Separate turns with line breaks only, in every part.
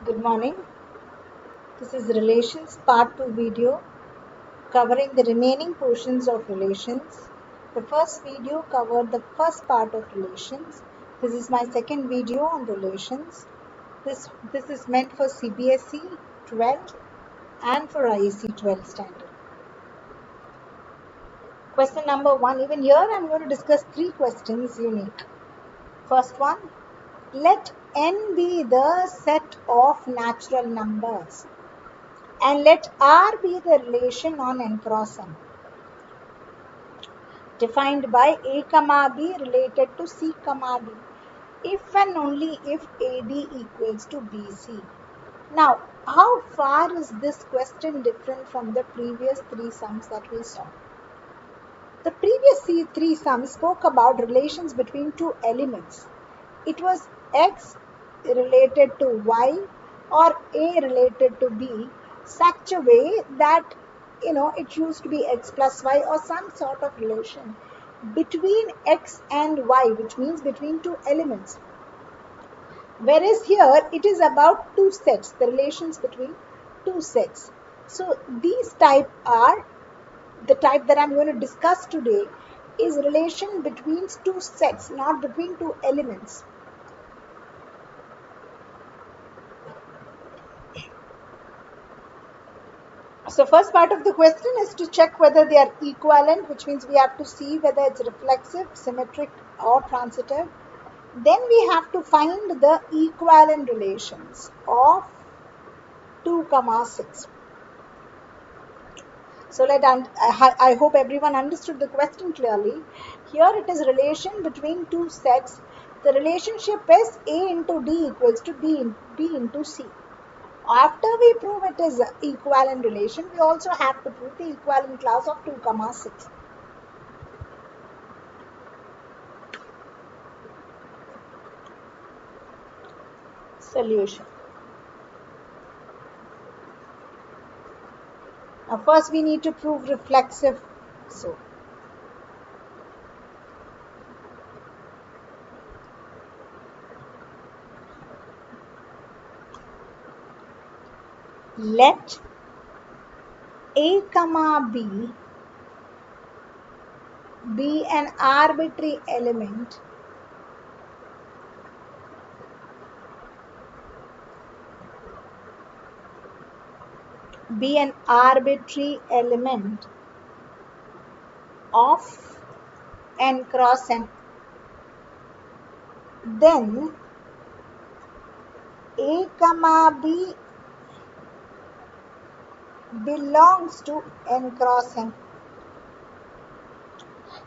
Good morning. This is Relations Part 2 video covering the remaining portions of relations. The first video covered the first part of relations. This is my second video on relations. This is meant for CBSE 12 and for ISC 12 standard. Question number 1. Even here I am going to discuss 3 questions unique. First one. Let n be the set of natural numbers. And let R be the relation on n cross n, defined by A comma B related to C comma D, if and only if AD equals to BC. Now, how far is this question different from the previous 3 sums that we saw? The previous 3 sums spoke about relations between 2 elements. It was X related to Y or A related to B, such a way that it used to be X plus Y or some sort of relation between X and Y, which means between 2 elements. Whereas here it is about 2 sets, the relations between 2 sets. So these type are the type that I'm going to discuss today is relation between 2 sets, not between 2 elements. So first part of the question is to check whether they are equivalent, which means we have to see whether it's reflexive, symmetric or transitive. Then we have to find the equivalent relations of 2, 6. So I hope everyone understood the question clearly. Here it is relation between 2 sets. The relationship is A into D equals to B into C. After we prove it is equivalent relation, we also have to prove the equivalent class of 2, 6. Solution. Now first we need to prove reflexive. So let A comma B be an arbitrary element of n cross n. Then A comma B belongs to n cross n.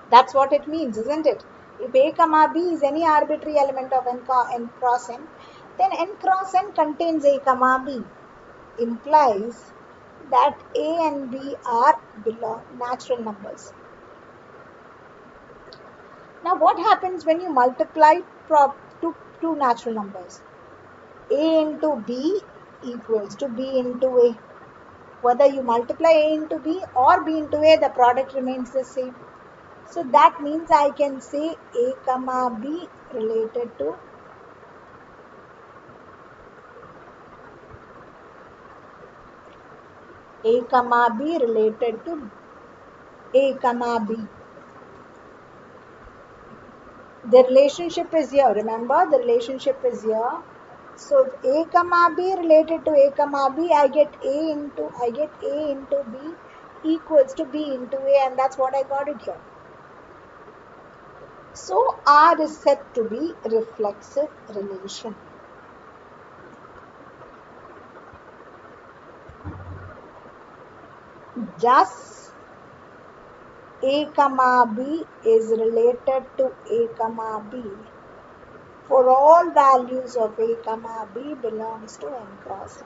That's what it means, isn't it? If A comma B is any arbitrary element of n cross n, then n cross n contains A comma B. Implies that A and B are natural numbers. Now what happens when you multiply two natural numbers? A into B equals to B into A. Whether you multiply A into B or B into A, the product remains the same. So that means I can say A comma B related to A comma B related to A comma B. The relationship is here. Remember, the relationship is here. So if A comma B related to A comma B, I get A into B equals to B into A, and that's what I got it here. So R is said to be reflexive relation. Just A comma B is related to A comma B for all values of A comma B belongs to n cross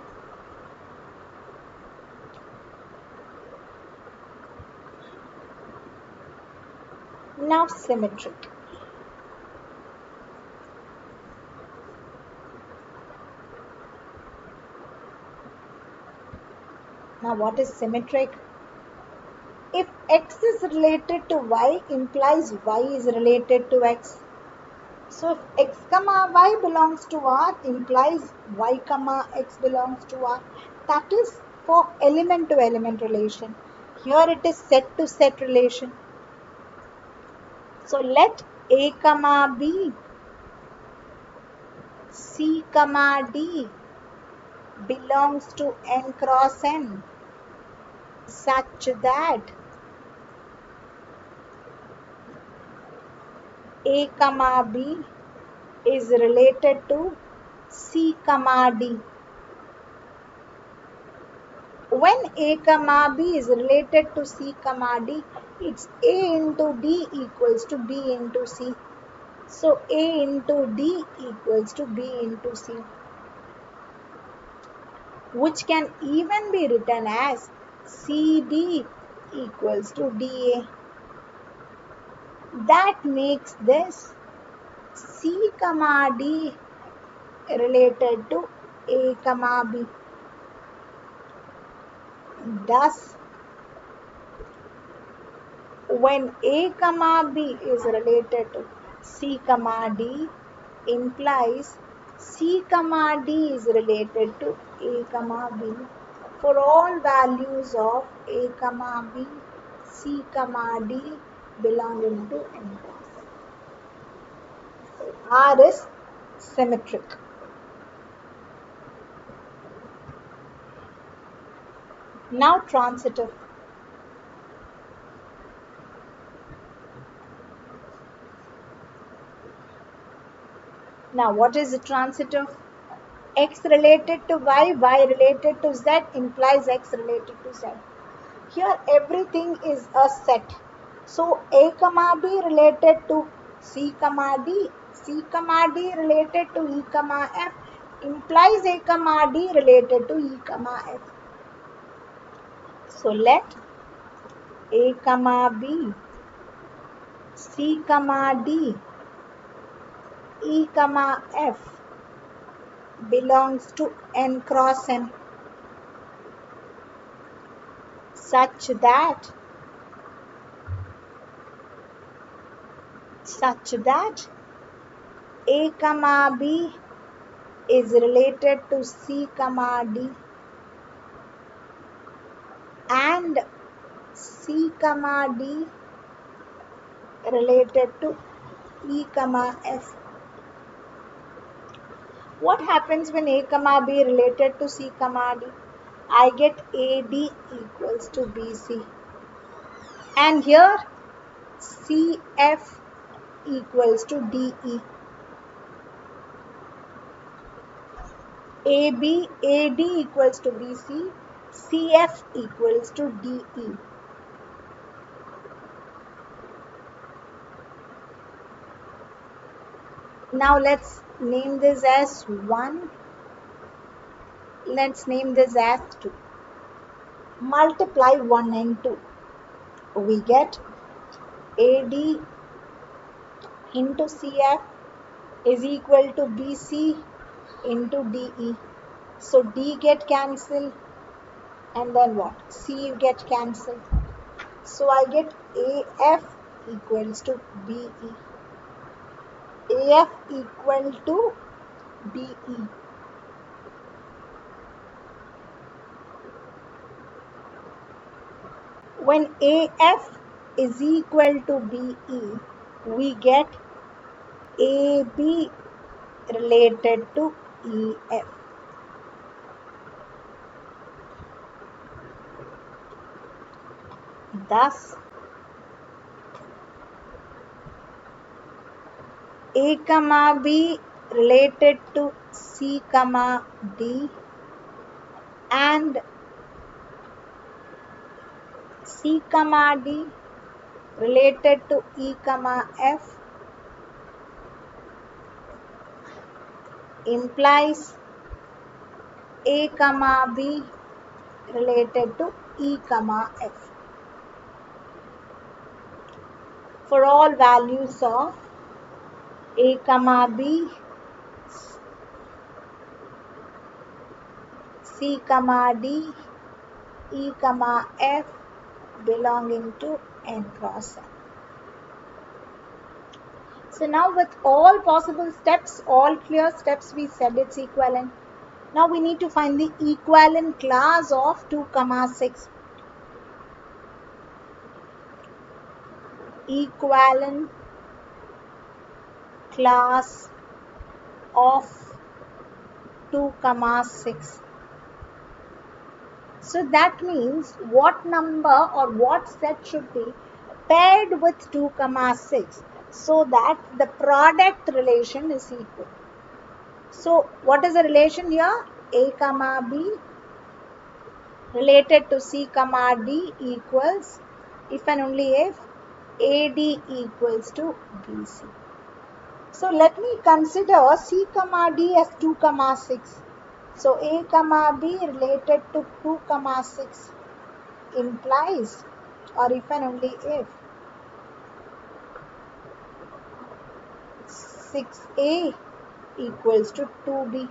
n. Now symmetric. Now what is symmetric? If X is related to Y implies Y is related to X. So if x comma y belongs to R implies y comma x belongs to R. That is for element to element relation. Here it is set to set relation. So let A comma B, C comma D belongs to n cross n such that A comma B is related to C comma D. When A comma B is related to C comma D, it's A into D equals to B into C. So A into D equals to B into C, which can even be written as CD equals to DA. That makes this C comma D related to A comma B. Thus, when A comma B is related to C comma D, implies C comma D is related to A comma B for all values of A comma B, C comma D belonging to N cross. R is symmetric. Now transitive. Now what is the transitive? X related to Y, Y related to Z implies X related to Z. Here everything is a set. So A comma B related to C comma D, C comma D related to E comma F implies A comma D related to E comma F. So let A comma B, C comma D, E comma F belongs to N cross N such that A comma B is related to C comma D and C comma D related to E comma F. What happens when A comma B related to C comma D? I get AD equals to BC. And here CF equals to DE. AD equals to BC, CF equals to DE. Now let's name this as 1. Let's name this as 2. Multiply 1 and 2. We get AD into CF is equal to BC into DE. So D get cancelled and then what? C get cancelled. So I get AF equals to BE. AF equal to BE. When AF is equal to BE, we get AB related to EF. Thus, A comma B related to C comma D and C comma D related to E comma F implies A comma B related to E comma F for all values of A comma B, C comma D, E comma F belonging to N cross N. So now with all possible steps, all clear steps, we said it's equivalent. Now we need to find the equivalent class of 2, 6. Equivalent class of 2, 6. So that means what number or what set should be paired with 2, 6 so that the product relation is equal. So what is the relation here? A comma B related to C comma D equals if and only if AD equals to BC. So let me consider C comma D as 2, 6. So A comma B related to 2, 6 implies, or if and only if 6A equals to 2B.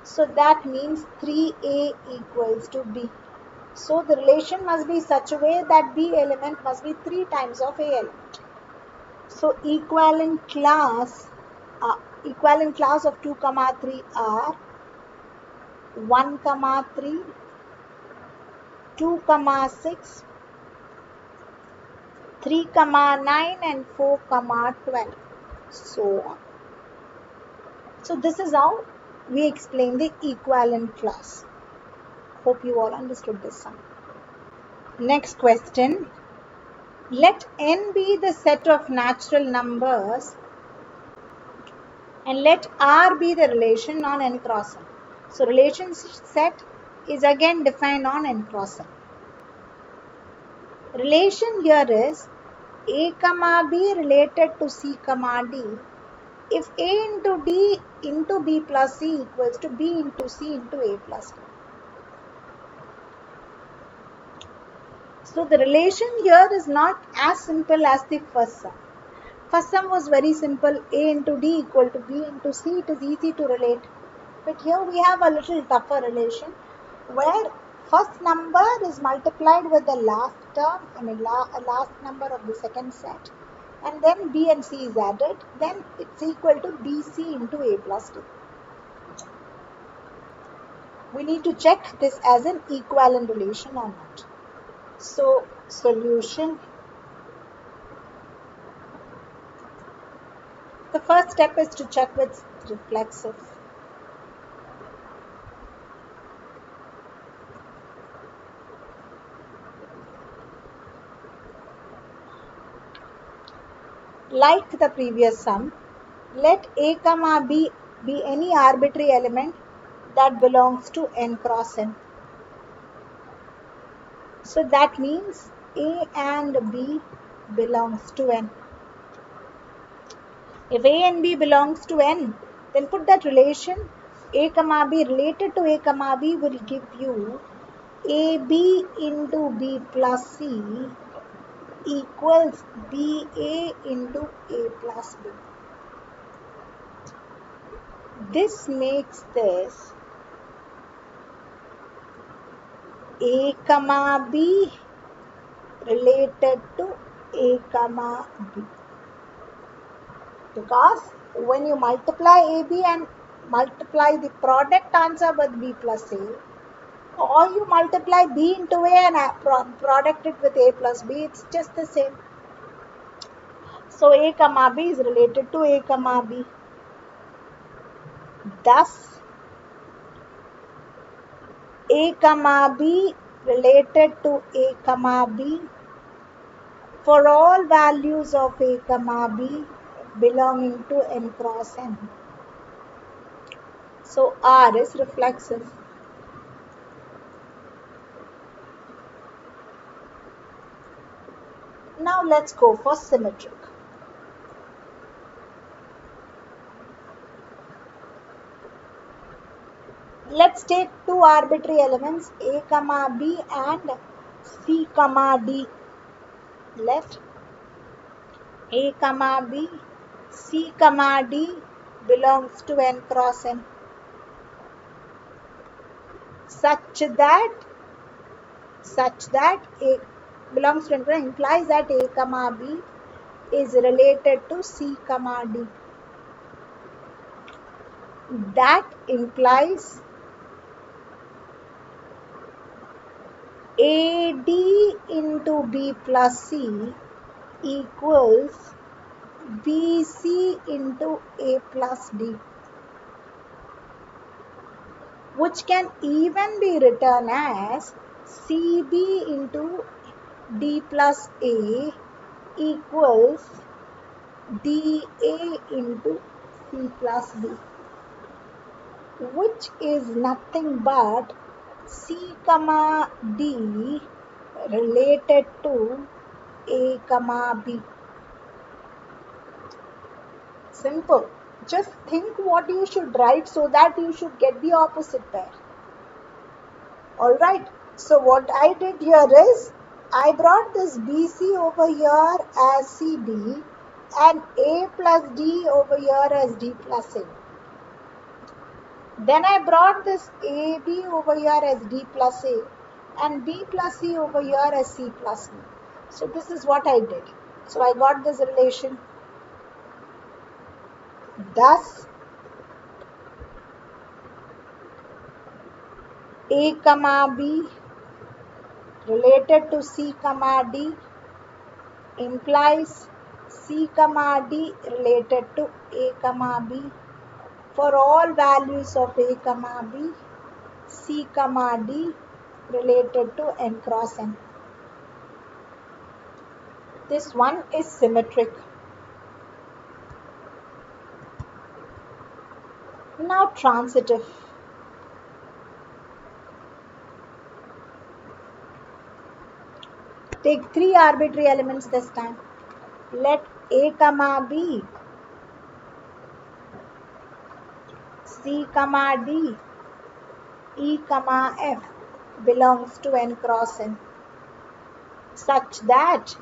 So that means 3A equals to B. So the relation must be such a way that B element must be 3 times of A element. So equivalent class of 2, 3 are 1, 3, 2, 6, 3, 9 and 4, 12. So on. So this is how we explain the equivalent class. Hope you all understood this sum. Next question. Let n be the set of natural numbers and let R be the relation on n cross n. So relation set is again defined on n cross n. Relation here is A comma B related to C comma D if A into D into B plus C equals to B into C into A plus D. So the relation here is not as simple as the first sum. First sum was very simple, A into D equal to B into C, it is easy to relate. But here we have a little tougher relation where first number is multiplied with the last term, last number of the second set, and then B and C is added, then it's equal to BC into A plus D. We need to check this as an equivalent relation or not. So solution. The first step is to check with reflexive. Like the previous sum, let A comma B be any arbitrary element that belongs to n cross n. So that means A and B belongs to n. If A and B belongs to n, then put that relation A comma B related to A comma B will give you AB into B plus C equals BA into A plus B. This makes this A comma B related to A comma B. Because when you multiply AB and multiply the product answer with B plus A, or you multiply B into A and product it with A plus B, it's just the same. So A comma B is related to A comma B. Thus, A comma B related to A comma B for all values of A comma B belonging to n cross n. So R is reflexive. Now let's go for symmetric. Let's take two arbitrary elements A comma B and C comma D. Let A comma B, C comma D belongs to n cross n such that A belongs to n implies that A comma B is related to C comma D. That implies AD into B plus C equals BC into A plus D, which can even be written as CB into D plus A equals DA into C plus D, which is nothing but C comma D related to A comma B. Simple. Just think what you should write so that you should get the opposite pair. Alright. So what I did here is I brought this BC over here as CB and A plus D over here as D plus A. Then I brought this AB over here as D plus A and B plus C over here as C plus D. So this is what I did. So I got this relation. Thus, A comma B related to C comma D implies C comma D related to A comma B for all values of A comma B, C comma D related to n cross n. This one is symmetric. Now transitive. Take three arbitrary elements this time. Let A comma B, C comma D, E comma F belongs to n cross n such that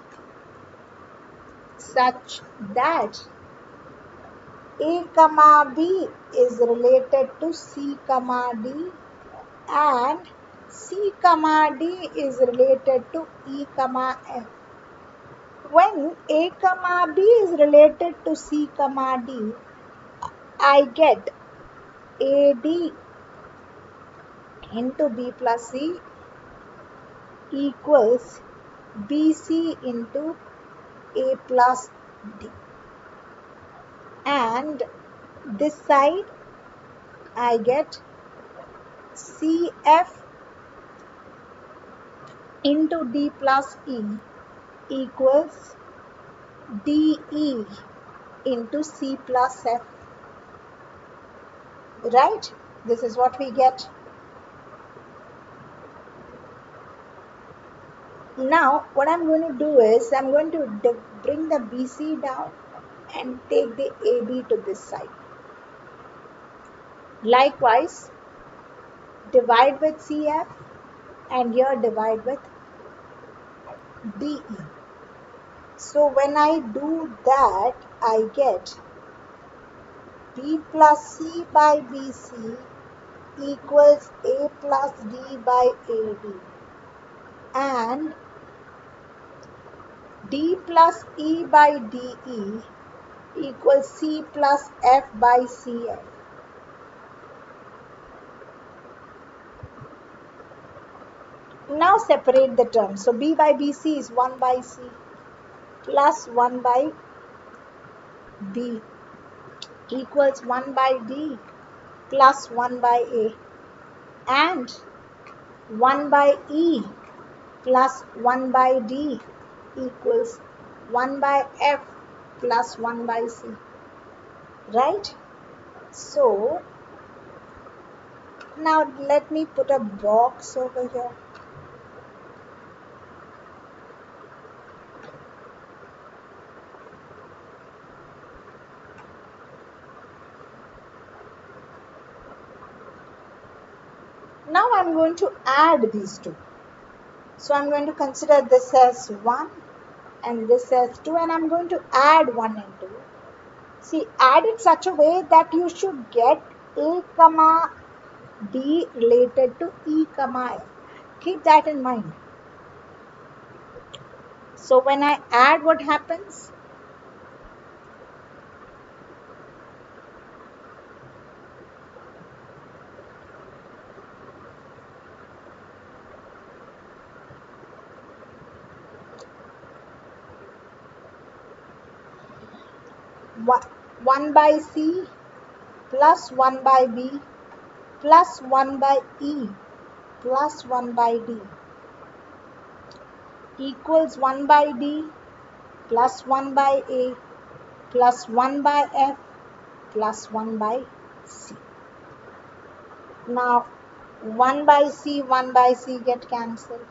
A comma B is related to C comma D and C comma D is related to E comma F. When A comma B is related to C comma D, I get AD into B plus C equals BC into A plus D. And this side I get CF into D plus E equals DE into C plus F. Right? This is what we get. Now what I'm going to do is I'm going to bring the BC down and take the AB to this side. Likewise, divide with CF and here divide with DE. So when I do that, I get B plus C by BC equals A plus D by AD and D plus E by DE equals C plus F by CF. Now separate the terms. So B by BC is 1 by C plus 1 by B equals 1 by D plus 1 by A and 1 by E plus 1 by D equals 1 by F plus 1 by C. Right? So now let me put a box over here. Now I'm going to add these two. So I'm going to consider this as 1 and this as 2 and I'm going to add 1 and 2. See, add it such a way that you should get A comma D related to E comma F. Keep that in mind. So when I add, what happens? 1 by C plus 1 by B plus 1 by E plus 1 by D equals 1 by D plus 1 by A plus 1 by F plus 1 by C. Now 1 by C get cancelled.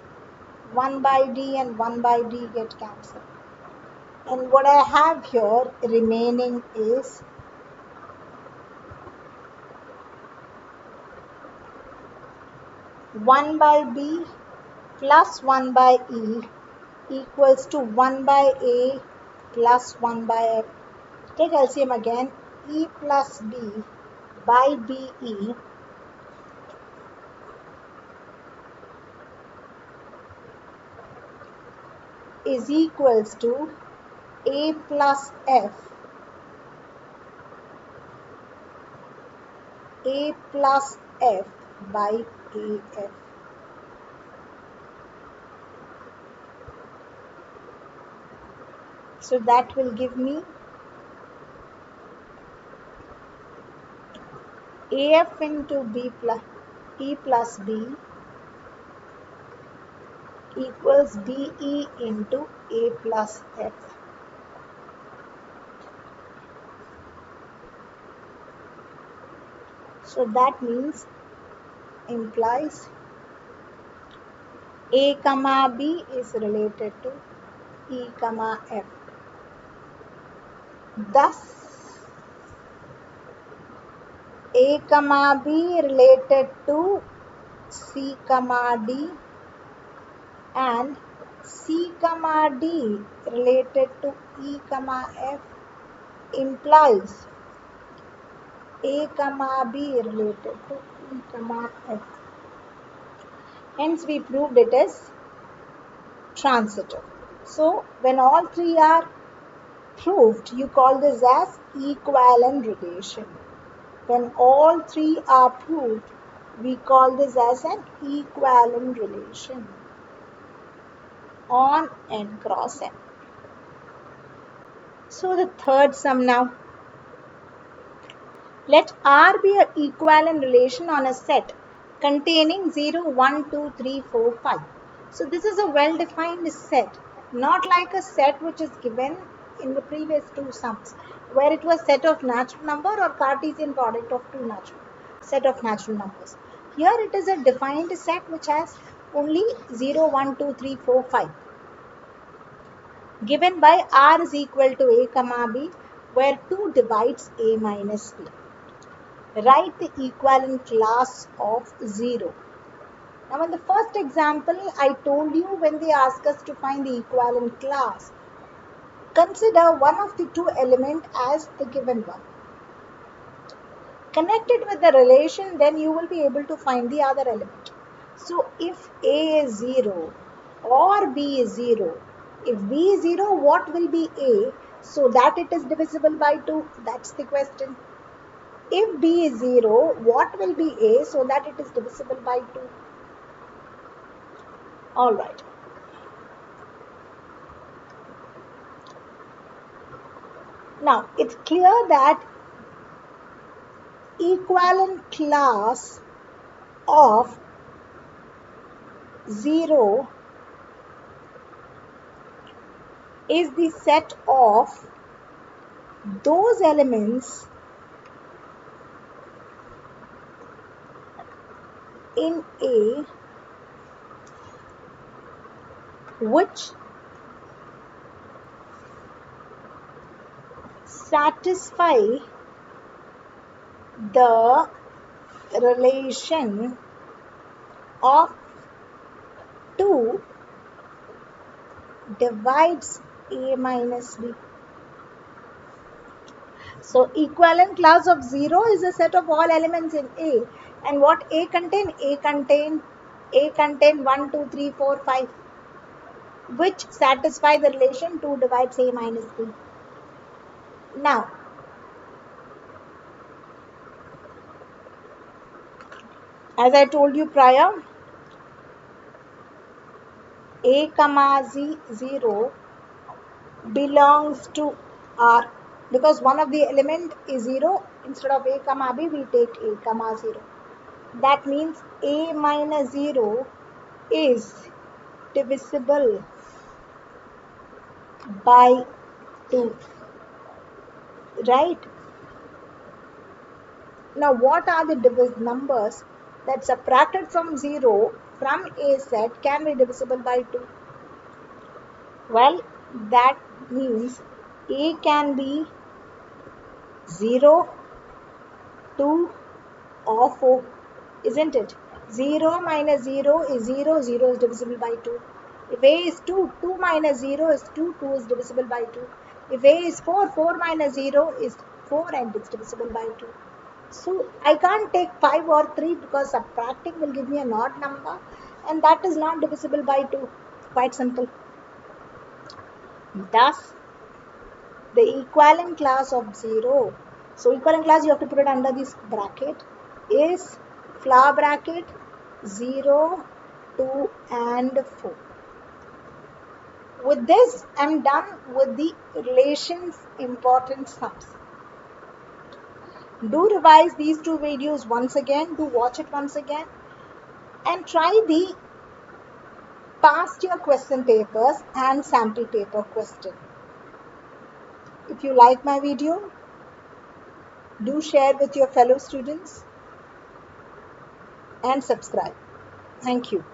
1 by D and 1 by D get cancelled. And what I have here remaining is 1 by B plus 1 by E equals to 1 by A plus 1 by F. Take LCM again. E plus B by BE is equals to A plus F by AF. So that will give me AF into B plus E plus B equals BE into A plus F. So that means implies A comma B is related to E comma F. Thus, A comma B related to C comma D and C comma D related to E comma F implies A comma B related to E comma F. Hence we proved it is transitive. So when all three are proved, you call this as equivalent relation. When all three are proved, we call this as an equivalent relation on n cross n. So the third sum now. Let R be an equivalent relation on a set containing 0, 1, 2, 3, 4, 5. So this is a well-defined set, not like a set which is given in the previous two sums, where it was set of natural number or Cartesian product of two set of natural numbers. Here it is a defined set which has only 0, 1, 2, 3, 4, 5. Given by R is equal to A comma B, where 2 divides A minus B. Write the equivalent class of 0. Now in the first example, I told you when they ask us to find the equivalent class, consider one of the two elements as the given one. Connect it with the relation, then you will be able to find the other element. So if A is 0 or B is 0, if B is 0, what will be A so that it is divisible by 2? That's the question. If B is 0, what will be A so that it is divisible by 2? Alright. Now, it's clear that equivalent class of 0 is the set of those elements in A which satisfy the relation of 2 divides A minus B. So equivalent class of 0 is a set of all elements in A. And what A contain? A contain 1, 2, 3, 4, 5. Which satisfy the relation 2 divides A minus B. Now, as I told you prior, A comma Z 0 belongs to R. because one of the element is 0. Instead of a comma b, we take a comma 0. That means a minus 0 is divisible by 2, right? Now, what are the numbers that subtracted from 0 from a set can be divisible by 2? Well, that means a can be 0, 2 or 4, isn't it? 0 minus 0 is 0, 0 is divisible by 2. If a is 2, 2 minus 0 is 2, 2 is divisible by 2. If a is 4, 4 minus 0 is 4 and it's divisible by 2. So I can't take 5 or 3 because subtracting will give me an odd number and that is not divisible by 2. Quite simple. Thus, the equivalent class of 0. So equivalent class you have to put it under this bracket is flower bracket 0, 2 and 4. With this, I'm done with the relations important sums. Do revise these two videos once again, do watch it once again and try the past year question papers and sample paper question. If you like my video, do share with your fellow students and subscribe. Thank you.